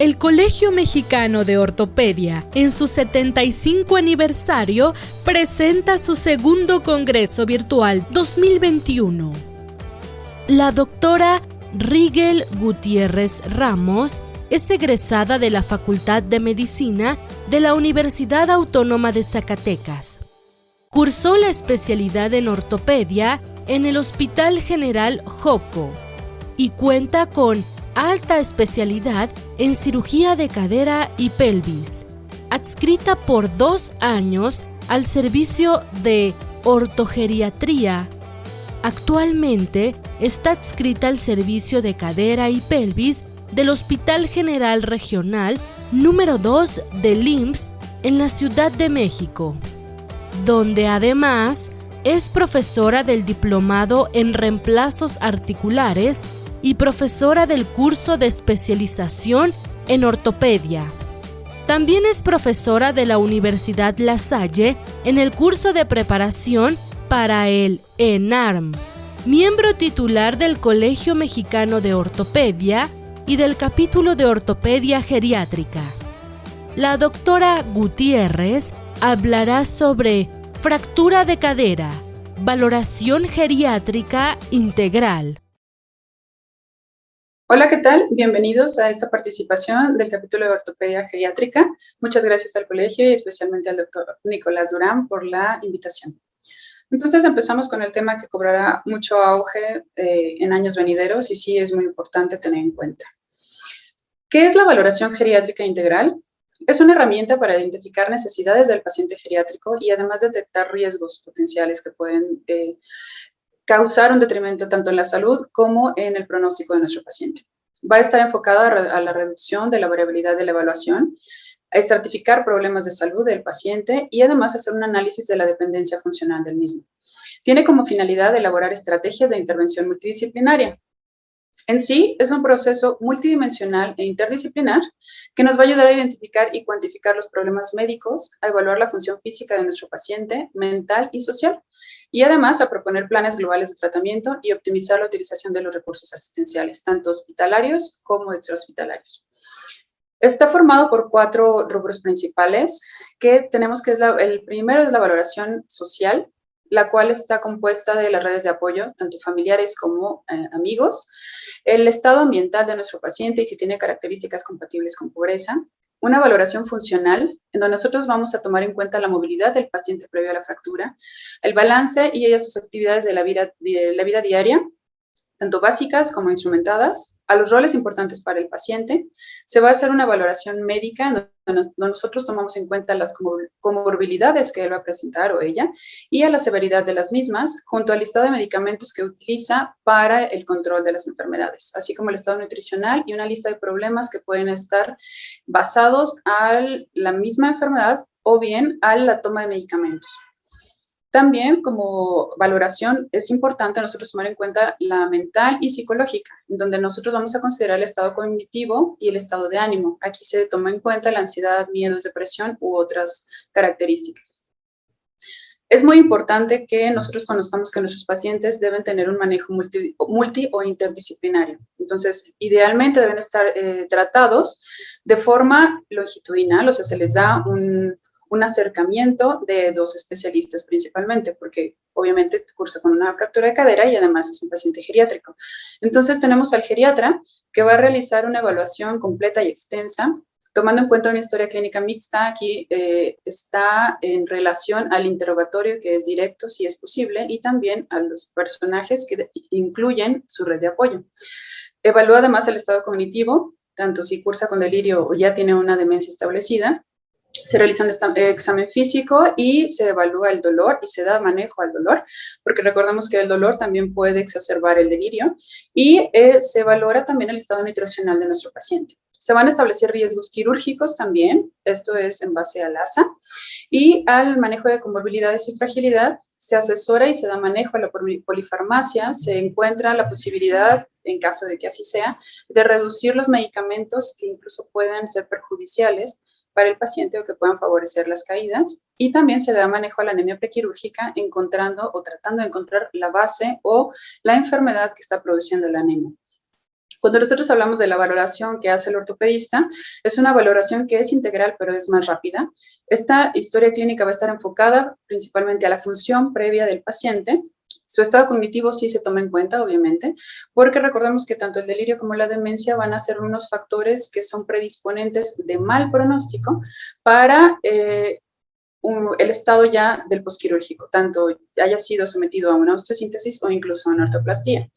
el Colegio Mexicano de Ortopedia, en su 75 aniversario, presenta su segundo Congreso Virtual 2021. La doctora Rigel Gutiérrez Ramos es egresada de la Facultad de Medicina de la Universidad Autónoma de Zacatecas. Cursó la especialidad en ortopedia en el Hospital General Joco y cuenta con alta especialidad en cirugía de cadera y pelvis, adscrita por 2 años al servicio de ortogeriatría. Actualmente está adscrita al servicio de cadera y pelvis del Hospital General Regional número 2 del IMSS en la Ciudad de México, donde además es profesora del diplomado en reemplazos articulares y profesora del curso de especialización en ortopedia. También es profesora de la Universidad La Salle en el curso de preparación para el ENARM, miembro titular del Colegio Mexicano de Ortopedia y del capítulo de ortopedia geriátrica. La doctora Gutiérrez hablará sobre fractura de cadera, valoración geriátrica integral. Hola, ¿qué tal? Bienvenidos a esta participación del capítulo de ortopedia geriátrica. Muchas gracias al colegio y especialmente al doctor Nicolás Durán por la invitación. Entonces empezamos con el tema que cobrará mucho auge en años venideros y sí es muy importante tener en cuenta. ¿Qué es la valoración geriátrica integral? Es una herramienta para identificar necesidades del paciente geriátrico y además detectar riesgos potenciales que pueden causar un detrimento tanto en la salud como en el pronóstico de nuestro paciente. Va a estar enfocada a la reducción de la variabilidad de la evaluación, a estratificar problemas de salud del paciente y además hacer un análisis de la dependencia funcional del mismo. Tiene como finalidad elaborar estrategias de intervención multidisciplinaria. En sí, es un proceso multidimensional e interdisciplinar que nos va a ayudar a identificar y cuantificar los problemas médicos, a evaluar la función física de nuestro paciente, mental y social, y además a proponer planes globales de tratamiento y optimizar la utilización de los recursos asistenciales, tanto hospitalarios como extrahospitalarios. Está formado por 4 rubros principales que tenemos que el primero es la valoración social, la cual está compuesta de las redes de apoyo, tanto familiares como amigos, el estado ambiental de nuestro paciente y si tiene características compatibles con pobreza, una valoración funcional, en donde nosotros vamos a tomar en cuenta la movilidad del paciente previo a la fractura, el balance y sus actividades de la vida diaria, tanto básicas como instrumentadas, a los roles importantes para el paciente. Se va a hacer una valoración médica donde nosotros tomamos en cuenta las comorbilidades que él va a presentar o ella y a la severidad de las mismas, junto al listado de medicamentos que utiliza para el control de las enfermedades, así como el estado nutricional y una lista de problemas que pueden estar basados a la misma enfermedad o bien a la toma de medicamentos. También como valoración es importante nosotros tomar en cuenta la mental y psicológica, en donde nosotros vamos a considerar el estado cognitivo y el estado de ánimo. Aquí se toma en cuenta la ansiedad, miedos, depresión u otras características. Es muy importante que nosotros conozcamos que nuestros pacientes deben tener un manejo multi o interdisciplinario. Entonces, idealmente deben estar tratados de forma longitudinal, o sea, se les da un acercamiento de 2 especialistas principalmente, porque obviamente cursa con una fractura de cadera y además es un paciente geriátrico. Entonces tenemos al geriatra que va a realizar una evaluación completa y extensa, tomando en cuenta una historia clínica mixta. Aquí está en relación al interrogatorio que es directo si es posible y también a los personajes que incluyen su red de apoyo. Evalúa además el estado cognitivo, tanto si cursa con delirio o ya tiene una demencia establecida. Se realiza un examen físico y se evalúa el dolor y se da manejo al dolor, porque recordemos que el dolor también puede exacerbar el delirio y se valora también el estado nutricional de nuestro paciente. Se van a establecer riesgos quirúrgicos también, esto es en base al ASA, y al manejo de comorbilidades y fragilidad se asesora y se da manejo a la polifarmacia, se encuentra la posibilidad, en caso de que así sea, de reducir los medicamentos que incluso pueden ser perjudiciales para el paciente o que puedan favorecer las caídas, y también se da manejo a la anemia prequirúrgica encontrando o tratando de encontrar la base o la enfermedad que está produciendo la anemia. Cuando nosotros hablamos de la valoración que hace el ortopedista, es una valoración que es integral, pero es más rápida. Esta historia clínica va a estar enfocada principalmente a la función previa del paciente. Su estado cognitivo sí se toma en cuenta, obviamente, porque recordemos que tanto el delirio como la demencia van a ser unos factores que son predisponentes de mal pronóstico para el estado ya del posquirúrgico, tanto haya sido sometido a una osteosíntesis o incluso a una ortoplastía.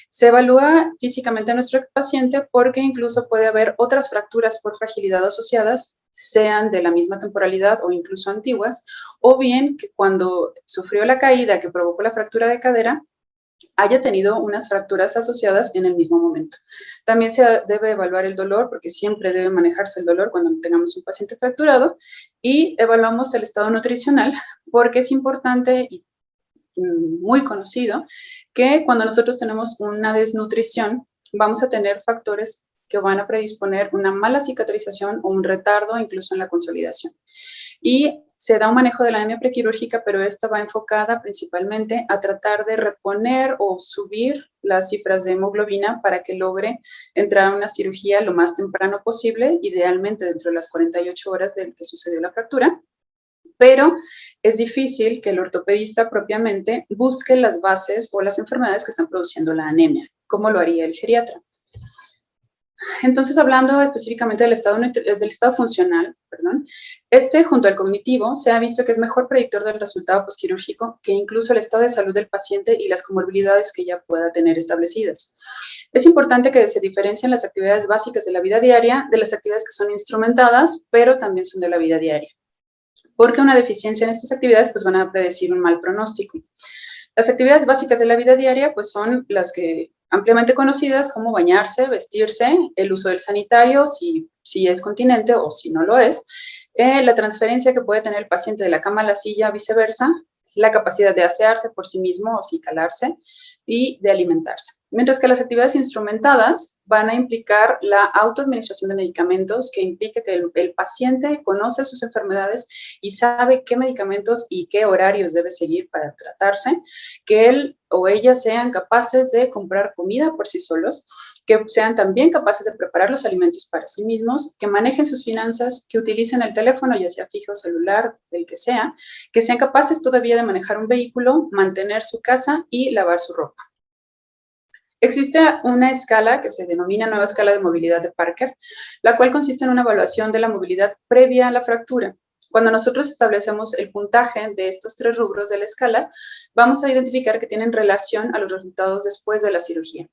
Se evalúa físicamente a nuestro paciente porque incluso puede haber otras fracturas por fragilidad asociadas, sean de la misma temporalidad o incluso antiguas, o bien que cuando sufrió la caída que provocó la fractura de cadera, haya tenido unas fracturas asociadas en el mismo momento. También se debe evaluar el dolor, porque siempre debe manejarse el dolor cuando tengamos un paciente fracturado, y evaluamos el estado nutricional, porque es importante y muy conocido que cuando nosotros tenemos una desnutrición, vamos a tener factores que van a predisponer una mala cicatrización o un retardo incluso en la consolidación. Y se da un manejo de la anemia prequirúrgica, pero esta va enfocada principalmente a tratar de reponer o subir las cifras de hemoglobina para que logre entrar a una cirugía lo más temprano posible, idealmente dentro de las 48 horas de que sucedió la fractura. Pero es difícil que el ortopedista propiamente busque las bases o las enfermedades que están produciendo la anemia, como lo haría el geriatra. Entonces, hablando específicamente del estado funcional, junto al cognitivo, se ha visto que es mejor predictor del resultado posquirúrgico que incluso el estado de salud del paciente y las comorbilidades que ya pueda tener establecidas. Es importante que se diferencien las actividades básicas de la vida diaria de las actividades que son instrumentadas, pero también son de la vida diaria, porque una deficiencia en estas actividades pues van a predecir un mal pronóstico. Las actividades básicas de la vida diaria pues son las que ampliamente conocidas como bañarse, vestirse, el uso del sanitario si es continente o si no lo es, la transferencia que puede tener el paciente de la cama a la silla, viceversa, la capacidad de asearse por sí mismo o sí calarse y de alimentarse. Mientras que las actividades instrumentadas van a implicar la autoadministración de medicamentos, que implica que el paciente conoce sus enfermedades y sabe qué medicamentos y qué horarios debe seguir para tratarse, que él o ella sean capaces de comprar comida por sí solos, que sean también capaces de preparar los alimentos para sí mismos, que manejen sus finanzas, que utilicen el teléfono, ya sea fijo o celular, el que sean capaces todavía de manejar un vehículo, mantener su casa y lavar su ropa. Existe una escala que se denomina Nueva Escala de Movilidad de Parker, la cual consiste en una evaluación de la movilidad previa a la fractura. Cuando nosotros establecemos el puntaje de estos 3 rubros de la escala, vamos a identificar que tienen relación a los resultados después de la cirugía.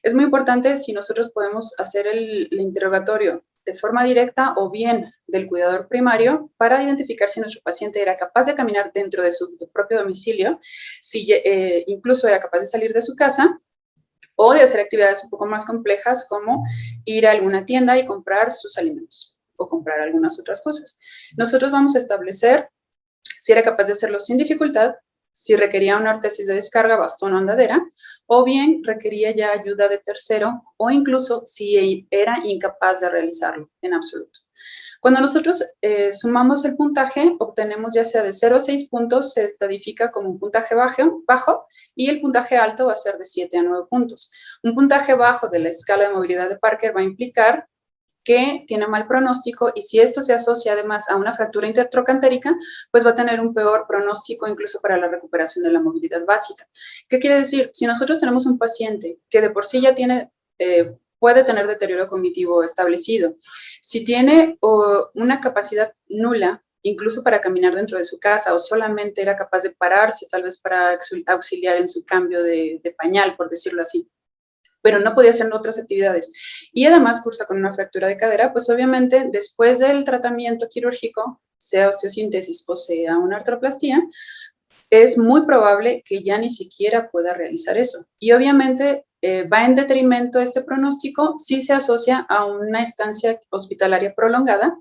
Es muy importante si nosotros podemos hacer el interrogatorio de forma directa o bien del cuidador primario para identificar si nuestro paciente era capaz de caminar dentro de su propio domicilio, si incluso era capaz de salir de su casa, o de hacer actividades un poco más complejas como ir a alguna tienda y comprar sus alimentos o comprar algunas otras cosas. Nosotros vamos a establecer si era capaz de hacerlo sin dificultad, si requería una ortesis de descarga, bastón o andadera, o bien requería ya ayuda de tercero o incluso si era incapaz de realizarlo en absoluto. Cuando nosotros sumamos el puntaje, obtenemos ya sea de 0 a 6 puntos, se estadifica como un puntaje bajo y el puntaje alto va a ser de 7 a 9 puntos. Un puntaje bajo de la escala de movilidad de Parker va a implicar que tiene mal pronóstico y si esto se asocia además a una fractura intertrocantérica, pues va a tener un peor pronóstico incluso para la recuperación de la movilidad básica. ¿Qué quiere decir? Si nosotros tenemos un paciente que de por sí ya tiene puede tener deterioro cognitivo establecido. Si tiene una capacidad nula, incluso para caminar dentro de su casa, o solamente era capaz de pararse, tal vez para auxiliar en su cambio de pañal, por decirlo así, pero no podía hacer otras actividades, y además cursa con una fractura de cadera, pues obviamente después del tratamiento quirúrgico, sea osteosíntesis o sea una artroplastía, es muy probable que ya ni siquiera pueda realizar eso. Y obviamente va en detrimento este pronóstico si se asocia a una estancia hospitalaria prolongada,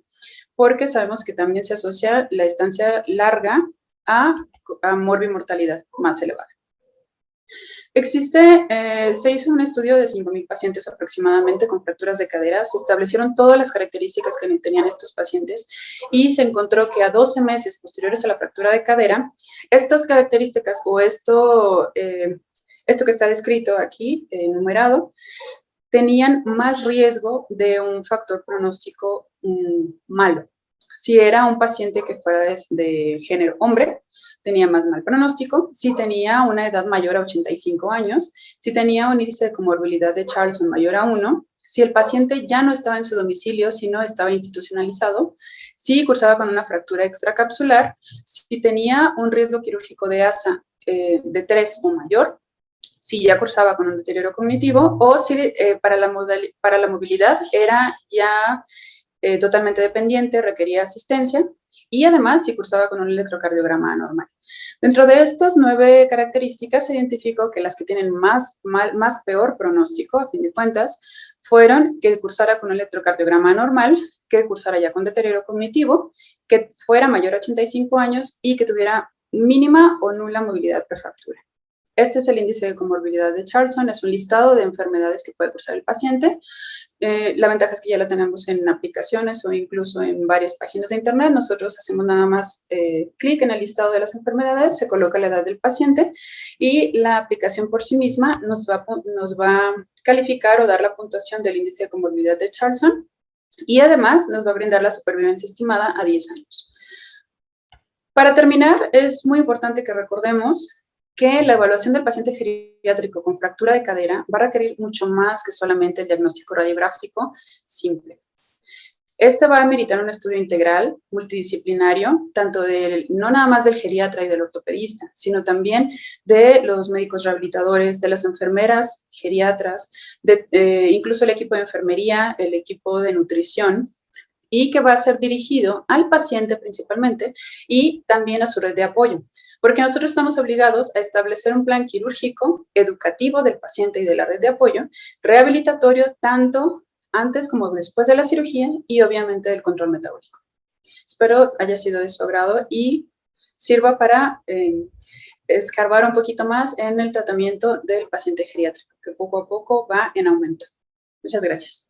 porque sabemos que también se asocia la estancia larga a morbimortalidad más elevada. Se hizo un estudio de 5,000 pacientes aproximadamente con fracturas de cadera, se establecieron todas las características que tenían estos pacientes y se encontró que a 12 meses posteriores a la fractura de cadera, estas características o esto que está descrito aquí, enumerado, tenían más riesgo de un factor pronóstico malo. Si era un paciente que fuera de género hombre, tenía más mal pronóstico. Si tenía una edad mayor a 85 años, si tenía un índice de comorbilidad de Charlson mayor a 1, si el paciente ya no estaba en su domicilio, si no estaba institucionalizado, si cursaba con una fractura extracapsular, si tenía un riesgo quirúrgico de ASA de 3 o mayor, si ya cursaba con un deterioro cognitivo o si para la movilidad era ya totalmente dependiente, requería asistencia y además si cursaba con un electrocardiograma anormal. Dentro de estas 9 características se identificó que las que tienen más peor pronóstico, a fin de cuentas, fueron que cursara con un electrocardiograma anormal, que cursara ya con deterioro cognitivo, que fuera mayor a 85 años y que tuviera mínima o nula movilidad prefractura. Este es el índice de comorbilidad de Charlson, es un listado de enfermedades que puede cursar el paciente. La ventaja es que ya la tenemos en aplicaciones o incluso en varias páginas de internet. Nosotros hacemos nada más clic en el listado de las enfermedades, se coloca la edad del paciente y la aplicación por sí misma nos va a calificar o dar la puntuación del índice de comorbilidad de Charlson y además nos va a brindar la supervivencia estimada a 10 años. Para terminar, es muy importante que recordemos que la evaluación del paciente geriátrico con fractura de cadera va a requerir mucho más que solamente el diagnóstico radiográfico simple. Este va a ameritar un estudio integral, multidisciplinario, tanto no nada más del geriatra y del ortopedista, sino también de los médicos rehabilitadores, de las enfermeras geriatras, incluso el equipo de enfermería, el equipo de nutrición, y que va a ser dirigido al paciente principalmente y también a su red de apoyo, porque nosotros estamos obligados a establecer un plan quirúrgico educativo del paciente y de la red de apoyo, rehabilitatorio tanto antes como después de la cirugía y obviamente del control metabólico. Espero haya sido de su agrado y sirva para escarbar un poquito más en el tratamiento del paciente geriátrico, que poco a poco va en aumento. Muchas gracias.